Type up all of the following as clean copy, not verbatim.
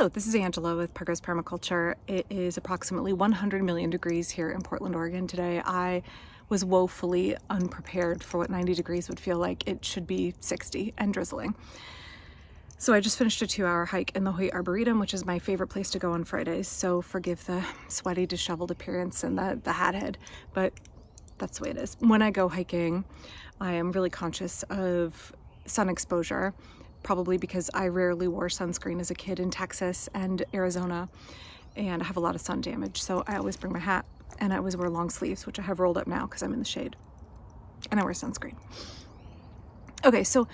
Hello, this is Angela with Permaculture. It is approximately 100 million degrees here in Portland, Oregon today. I was woefully unprepared for what 90 degrees would feel like. It should be 60 and drizzling. So I just finished a 2-hour hike in the Hoyt Arboretum, which is my favorite place to go on Fridays. So forgive the sweaty, disheveled appearance and the hat head, but that's the way it is. When I go hiking, I am really conscious of sun exposure, probably because I rarely wore sunscreen as a kid in Texas and Arizona, and I have a lot of sun damage. So I always bring my hat, and I always wear long sleeves, which I have rolled up now because I'm in the shade, and I wear sunscreen. Okay, so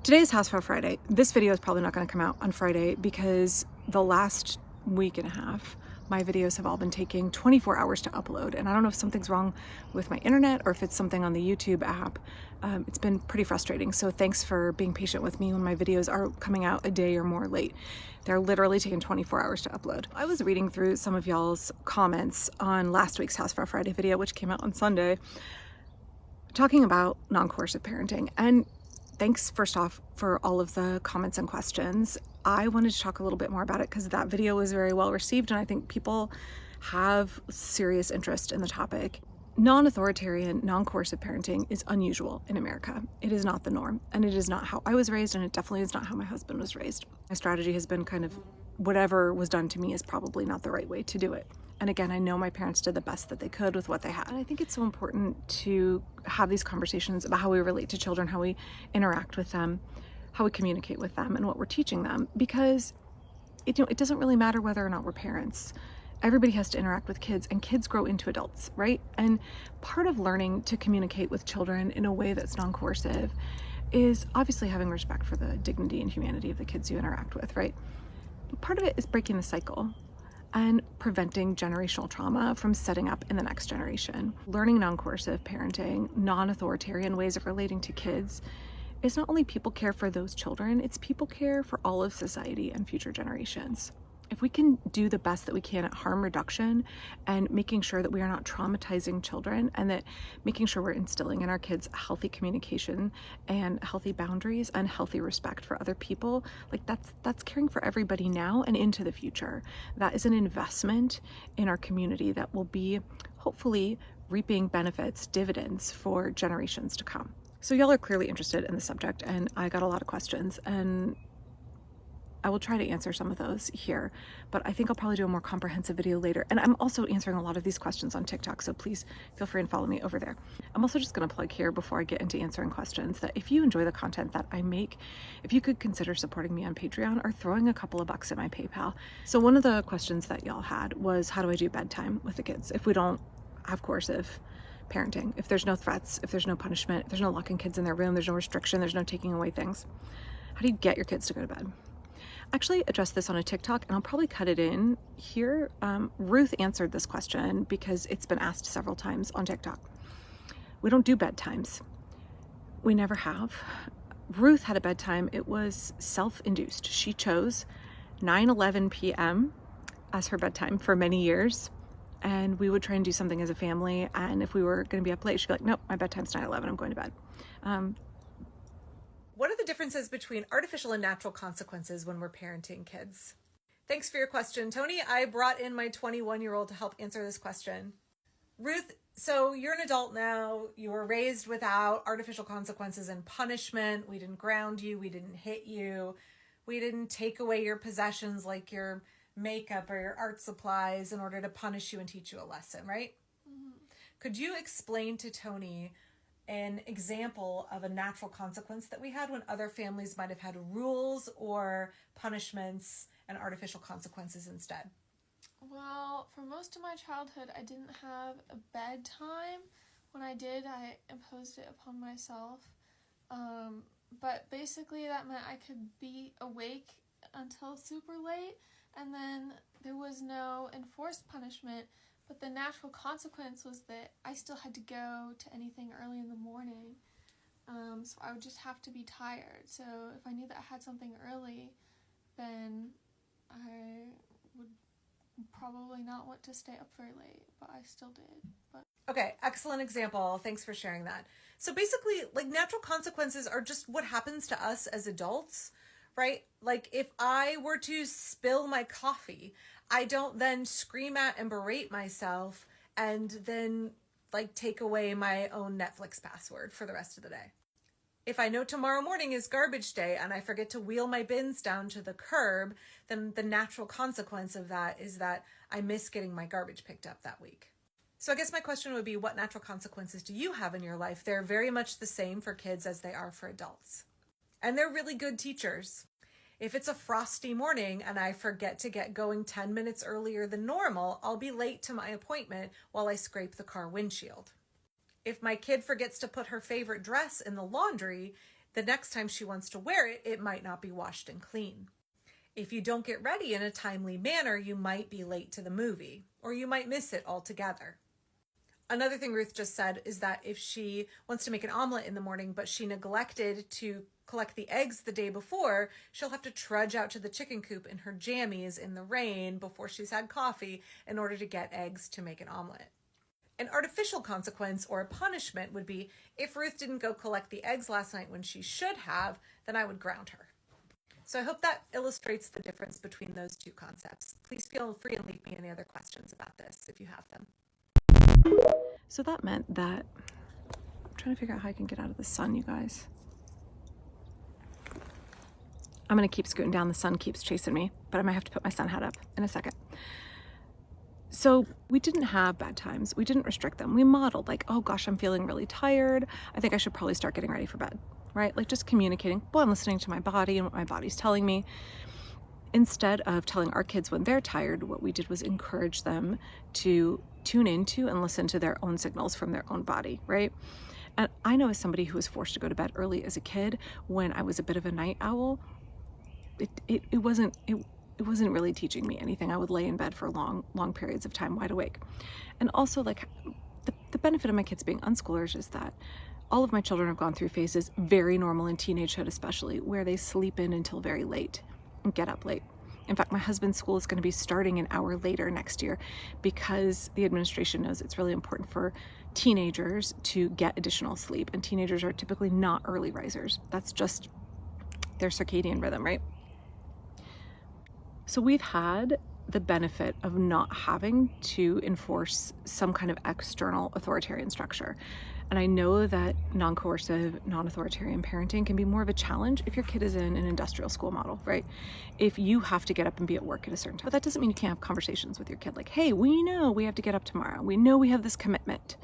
today is Hausfrau Friday. This video is probably not going to come out on Friday because the last week and a half, my videos have all been taking 24 hours to upload. And I don't know if something's wrong with my internet or if it's something on the YouTube app. It's been pretty frustrating. So thanks for being patient with me when my videos are coming out a day or more late. They're literally taking 24 hours to upload. I was reading through some of y'all's comments on last week's Hausfrau Friday video, which came out on Sunday, talking about non-coercive parenting. And thanks, first off, for all of the comments and questions. I wanted to talk a little bit more about it because that video was very well received, and I think people have serious interest in the topic. Non-authoritarian, non-coercive parenting is unusual in America. It is not the norm, and it is not how I was raised, and it definitely is not how my husband was raised. My strategy has been kind of whatever was done to me is probably not the right way to do it. And again, I know my parents did the best that they could with what they had. And I think it's so important to have these conversations about how we relate to children, how we interact with them, how we communicate with them, and what we're teaching them, because it doesn't really matter whether or not we're parents. Everybody has to interact with kids, and kids grow into adults, right? And part of learning to communicate with children in a way that's non-coercive is obviously having respect for the dignity and humanity of the kids you interact with, right? But part of it is breaking the cycle and preventing generational trauma from setting up in the next generation. Learning non-coercive parenting, non-authoritarian ways of relating to kids is not only people care for those children, it's people care for all of society and future generations. If we can do the best that we can at harm reduction and making sure that we are not traumatizing children, and that making sure we're instilling in our kids healthy communication and healthy boundaries and healthy respect for other people, like that's caring for everybody now and into the future. That is an investment in our community that will be hopefully reaping benefits, dividends for generations to come. So y'all are clearly interested in the subject, and I got a lot of questions, and I will try to answer some of those here, but I think I'll probably do a more comprehensive video later. And I'm also answering a lot of these questions on TikTok, so please feel free and follow me over there. I'm also just going to plug here before I get into answering questions that if you enjoy the content that I make, if you could consider supporting me on Patreon or throwing a couple of bucks in my PayPal. So one of the questions that y'all had was, how do I do bedtime with the kids if we don't have coercive parenting? If there's no threats, if there's no punishment, if there's no locking kids in their room, there's no restriction, there's no taking away things. How do you get your kids to go to bed? I actually addressed this on a TikTok, and I'll probably cut it in here. Ruth answered this question because it's been asked several times on TikTok. We don't do bedtimes. We never have. Ruth had a bedtime. It was self-induced. She chose 9:11 p.m. as her bedtime for many years. And we would try and do something as a family. And if we were going to be up late, she'd be like, nope, my bedtime's 9:11. I'm going to bed. What are the differences between artificial and natural consequences when we're parenting kids? Thanks for your question, Tony. I brought in my 21-year-old to help answer this question. Ruth, so you're an adult now. You were raised without artificial consequences and punishment. We didn't ground you. We didn't hit you. We didn't take away your possessions like your makeup or your art supplies in order to punish you and teach you a lesson, right? Mm-hmm. Could you explain to Tony an example of a natural consequence that we had when other families might have had rules or punishments and artificial consequences instead? Well, for most of my childhood, I didn't have a bedtime. When I did, I imposed it upon myself. But basically that meant I could be awake until super late, and then there was no enforced punishment. But the natural consequence was that I still had to go to anything early in the morning. So I would just have to be tired. So if I knew that I had something early, then I would probably not want to stay up very late, but I still did. Okay, excellent example. Thanks for sharing that. So basically, like, natural consequences are just what happens to us as adults, right? Like if I were to spill my coffee, I don't then scream at and berate myself and then like take away my own Netflix password for the rest of the day. If I know tomorrow morning is garbage day and I forget to wheel my bins down to the curb, then the natural consequence of that is that I miss getting my garbage picked up that week. So I guess my question would be, what natural consequences do you have in your life? They're very much the same for kids as they are for adults. And they're really good teachers. If it's a frosty morning and I forget to get going 10 minutes earlier than normal, I'll be late to my appointment while I scrape the car windshield. If my kid forgets to put her favorite dress in the laundry, the next time she wants to wear it, it might not be washed and clean. If you don't get ready in a timely manner, you might be late to the movie, or you might miss it altogether. Another thing Ruth just said is that if she wants to make an omelet in the morning, but she neglected to collect the eggs the day before, she'll have to trudge out to the chicken coop in her jammies in the rain before she's had coffee in order to get eggs to make an omelet. An artificial consequence or a punishment would be if Ruth didn't go collect the eggs last night when she should have, then I would ground her. So I hope that illustrates the difference between those two concepts. Please feel free and leave me any other questions about this if you have them. So that meant that I'm trying to figure out how I can get out of the sun, you guys. I'm going to keep scooting down. The sun keeps chasing me, but I might have to put my sun hat up in a second. So we didn't have bedtimes. We didn't restrict them. We modeled like, oh gosh, I'm feeling really tired. I think I should probably start getting ready for bed, right? Like just communicating, well, I'm listening to my body and what my body's telling me. Instead of telling our kids when they're tired, what we did was encourage them to tune into and listen to their own signals from their own body, right? And I know as somebody who was forced to go to bed early as a kid, when I was a bit of a night owl, it wasn't really teaching me anything. I would lay in bed for long periods of time wide awake. And also like the benefit of my kids being unschoolers is that all of my children have gone through phases, very normal in teenagehood especially, where they sleep in until very late and get up late. In fact, my husband's school is going to be starting an hour later next year because the administration knows it's really important for teenagers to get additional sleep. And teenagers are typically not early risers. That's just their circadian rhythm, right? So we've had the benefit of not having to enforce some kind of external authoritarian structure. And I know that non-coercive, non-authoritarian parenting can be more of a challenge if your kid is in an industrial school model, right? If you have to get up and be at work at a certain time. But that doesn't mean you can't have conversations with your kid like, hey, we know we have to get up tomorrow. We know we have this commitment.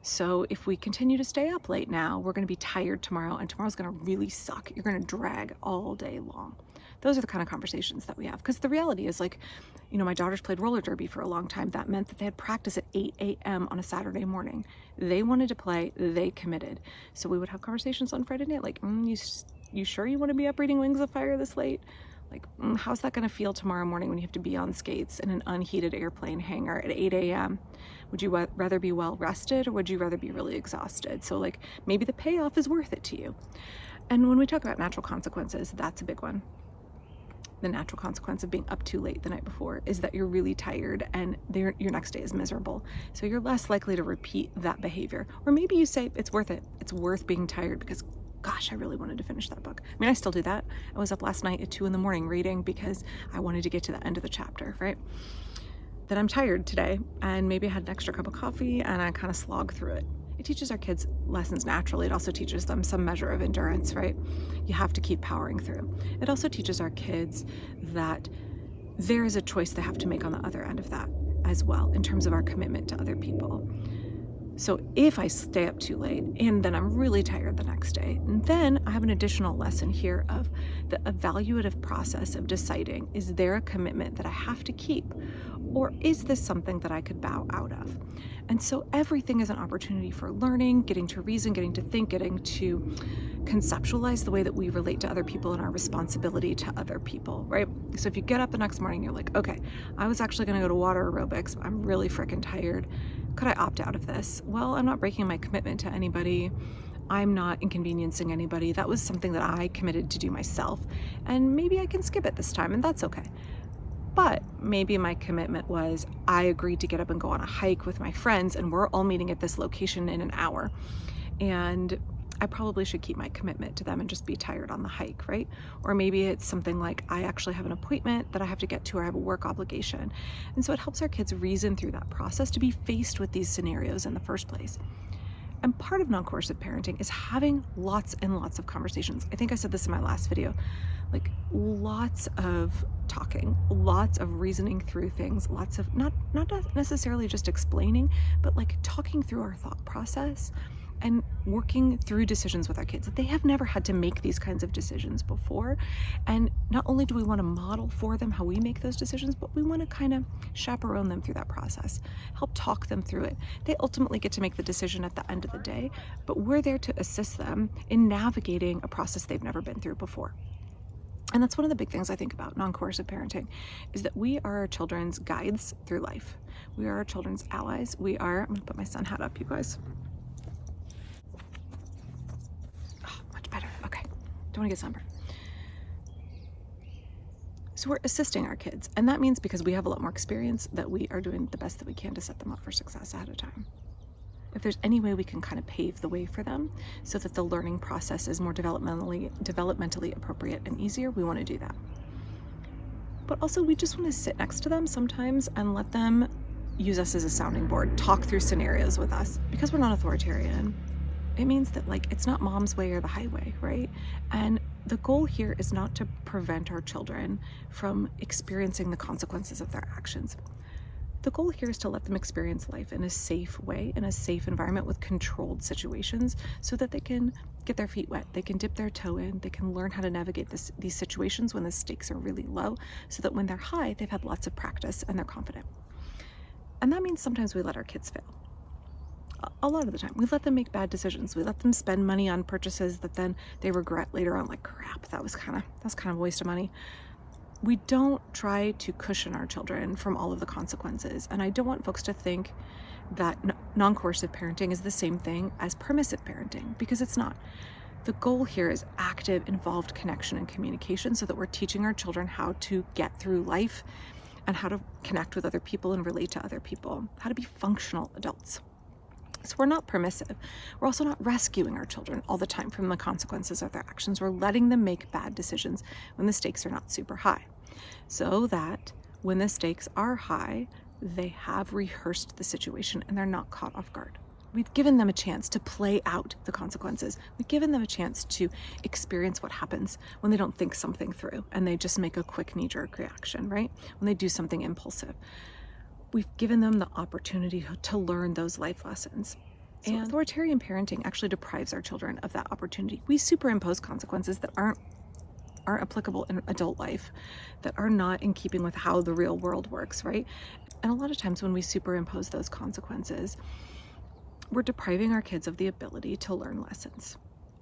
So if we continue to stay up late now, we're going to be tired tomorrow, and tomorrow's going to really suck. You're going to drag all day long. Those are the kind of conversations that we have. Because the reality is, like, you know, my daughters played roller derby for a long time. That meant that they had practice at 8 a.m. on a Saturday morning. They wanted to play. They committed. So we would have conversations on Friday night, like, you sure you want to be up reading Wings of Fire this late? Like, how's that going to feel tomorrow morning when you have to be on skates in an unheated airplane hangar at 8 a.m.? Would you rather be well rested, or would you rather be really exhausted? So, like, maybe the payoff is worth it to you. And when we talk about natural consequences, that's a big one. The natural consequence of being up too late the night before is that you're really tired and your next day is miserable. So you're less likely to repeat that behavior. Or maybe you say, it's worth it. It's worth being tired because, gosh, I really wanted to finish that book. I mean, I still do that. I was up last night at 2 a.m. reading because I wanted to get to the end of the chapter, right? Then I'm tired today, and maybe I had an extra cup of coffee and I kind of slog through it. It teaches our kids lessons naturally. It also teaches them some measure of endurance, right? You have to keep powering through. It also teaches our kids that there is a choice they have to make on the other end of that as well, in terms of our commitment to other people. So if I stay up too late and then I'm really tired the next day, and then I have an additional lesson here of the evaluative process of deciding, is there a commitment that I have to keep, or is this something that I could bow out of? And so everything is an opportunity for learning, getting to reason, getting to think, getting to conceptualize the way that we relate to other people and our responsibility to other people, right? So if you get up the next morning, you're like, okay, I was actually going to go to water aerobics. I'm really freaking tired. Could I opt out of this? Well, I'm not breaking my commitment to anybody. I'm not inconveniencing anybody. That was something that I committed to do myself. And maybe I can skip it this time, and that's okay. But maybe my commitment was I agreed to get up and go on a hike with my friends, and we're all meeting at this location in an hour. And I probably should keep my commitment to them and just be tired on the hike, right? Or maybe it's something like I actually have an appointment that I have to get to, or I have a work obligation. And so it helps our kids reason through that process to be faced with these scenarios in the first place. And part of non-coercive parenting is having lots and lots of conversations. I think I said this in my last video, like lots of talking, lots of reasoning through things, lots of not necessarily just explaining, but like talking through our thought process and working through decisions with our kids. They have never had to make these kinds of decisions before. And not only do we want to model for them how we make those decisions, but we want to kind of chaperone them through that process, help talk them through it. They ultimately get to make the decision at the end of the day, but we're there to assist them in navigating a process they've never been through before. And that's one of the big things I think about non-coercive parenting, is that we are our children's guides through life. We are our children's allies. I'm going to put my sun hat up, you guys. Better. Okay. Don't want to get sunburned. So we're assisting our kids. And that means because we have a lot more experience that we are doing the best that we can to set them up for success ahead of time. If there's any way we can kind of pave the way for them so that the learning process is more developmentally appropriate and easier, we want to do that. But also we just want to sit next to them sometimes and let them use us as a sounding board, talk through scenarios with us. Because we're not authoritarian, it means that like it's not mom's way or the highway, right? And the goal here is not to prevent our children from experiencing the consequences of their actions. The goal here is to let them experience life in a safe way, in a safe environment with controlled situations, so that they can get their feet wet, they can dip their toe in, they can learn how to navigate these situations when the stakes are really low, so that when they're high, they've had lots of practice and they're confident. And that means sometimes we let our kids fail. A lot of the time we let them make bad decisions. We let them spend money on purchases that then they regret later on, like crap, that's kind of a waste of money. We don't try to cushion our children from all of the consequences. And I don't want folks to think that non-coercive parenting is the same thing as permissive parenting, because it's not. The goal here is active, involved connection and communication, so that we're teaching our children how to get through life and how to connect with other people and relate to other people, how to be functional adults. So we're not permissive. We're also not rescuing our children all the time from the consequences of their actions. We're letting them make bad decisions when the stakes are not super high, so that when the stakes are high, they have rehearsed the situation and they're not caught off guard. We've given them a chance to play out the consequences. We've given them a chance to experience what happens when they don't think something through and they just make a quick knee-jerk reaction, right? When they do something impulsive. We've given them the opportunity to learn those life lessons. And authoritarian parenting actually deprives our children of that opportunity. We superimpose consequences that aren't applicable in adult life, that are not in keeping with how the real world works, right? And a lot of times when we superimpose those consequences, we're depriving our kids of the ability to learn lessons.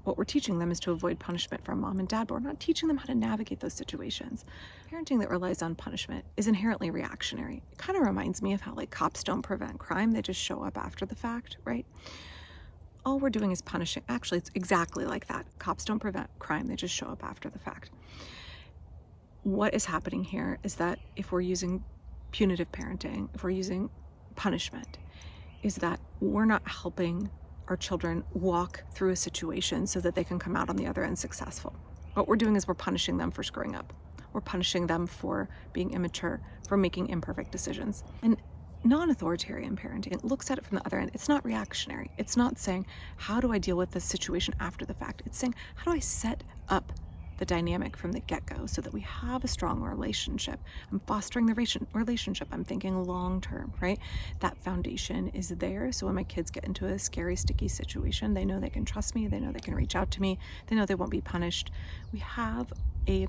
What we're teaching them is to avoid punishment from mom and dad, but we're not teaching them how to navigate those situations. Parenting that relies on punishment is inherently reactionary. It kind of reminds me of how like cops don't prevent crime, they just show up after the fact, right? All we're doing is punishing. Actually, it's exactly like that. Cops don't prevent crime, they just show up after the fact. What is happening here is that if we're using punitive parenting, if we're using punishment, is that we're not helping our children walk through a situation so that they can come out on the other end successful. What we're doing is we're punishing them for screwing up. We're punishing them for being immature, for making imperfect decisions. And non-authoritarian parenting looks at it from the other end. It's not reactionary. It's not saying, how do I deal with this situation after the fact? It's saying, how do I set up the dynamic from the get-go so that we have a strong relationship? I'm fostering the relationship. I'm thinking long-term, right? That foundation is there. So when my kids get into a scary, sticky situation, they know they can trust me. They know they can reach out to me. They know they won't be punished. We have a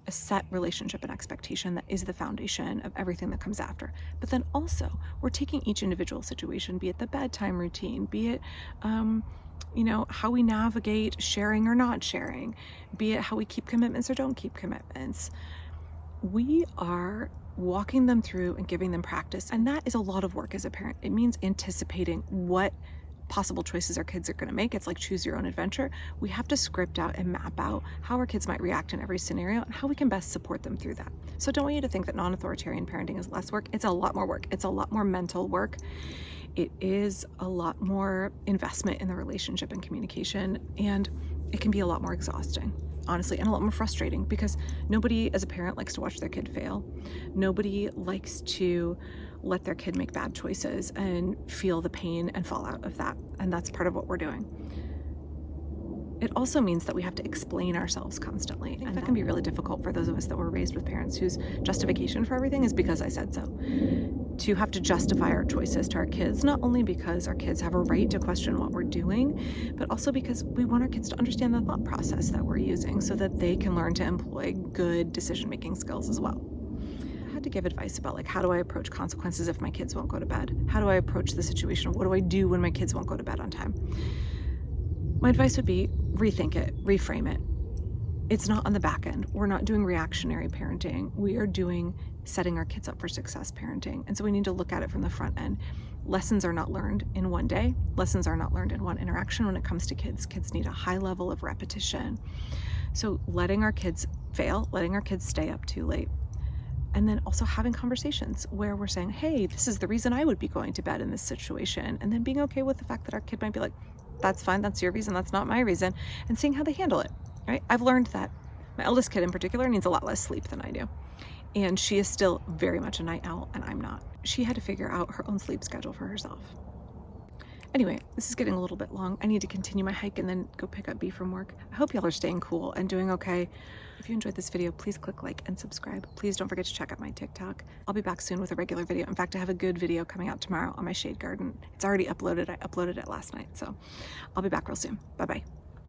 set relationship and expectation that is the foundation of everything that comes after. But then also we're taking each individual situation, be it the bedtime routine, be it, how we navigate sharing or not sharing, be it how we keep commitments or don't keep commitments. We are walking them through and giving them practice. And that is a lot of work as a parent. It means anticipating what possible choices our kids are going to make. It's like choose your own adventure. We have to script out and map out how our kids might react in every scenario and how we can best support them through that. So don't want you to think that non-authoritarian parenting is less work. It's a lot more work. It's a lot more mental work. It is a lot more investment in the relationship and communication, and it can be a lot more exhausting, honestly, and a lot more frustrating, because nobody as a parent likes to watch their kid fail. Nobody likes to let their kid make bad choices and feel the pain and fallout of that. And that's part of what we're doing. It also means that we have to explain ourselves constantly. And that can be really difficult for those of us that were raised with parents whose justification for everything is because I said so. To have to justify our choices to our kids, not only because our kids have a right to question what we're doing, but also because we want our kids to understand the thought process that we're using so that they can learn to employ good decision-making skills as well. I had to give advice about, like, how do I approach consequences if my kids won't go to bed? How do I approach the situation? What do I do when my kids won't go to bed on time? My advice would be rethink it, reframe it. It's not on the back end. We're not doing reactionary parenting. We are doing setting our kids up for success parenting. And so we need to look at it from the front end. Lessons are not learned in one day. Lessons are not learned in one interaction when it comes to kids. Kids need a high level of repetition. So letting our kids fail, letting our kids stay up too late, and then also having conversations where we're saying, hey, this is the reason I would be going to bed in this situation. And then being okay with the fact that our kid might be like, that's fine, that's your reason, that's not my reason, and seeing how they handle it, right? I've learned that my eldest kid in particular needs a lot less sleep than I do. And she is still very much a night owl, and I'm not. She had to figure out her own sleep schedule for herself. Anyway, this is getting a little bit long. I need to continue my hike and then go pick up B from work. I hope y'all are staying cool and doing okay. If you enjoyed this video, please click like and subscribe. Please don't forget to check out my TikTok. I'll be back soon with a regular video. In fact, I have a good video coming out tomorrow on my shade garden. It's already uploaded. I uploaded it last night, so I'll be back real soon. Bye-bye.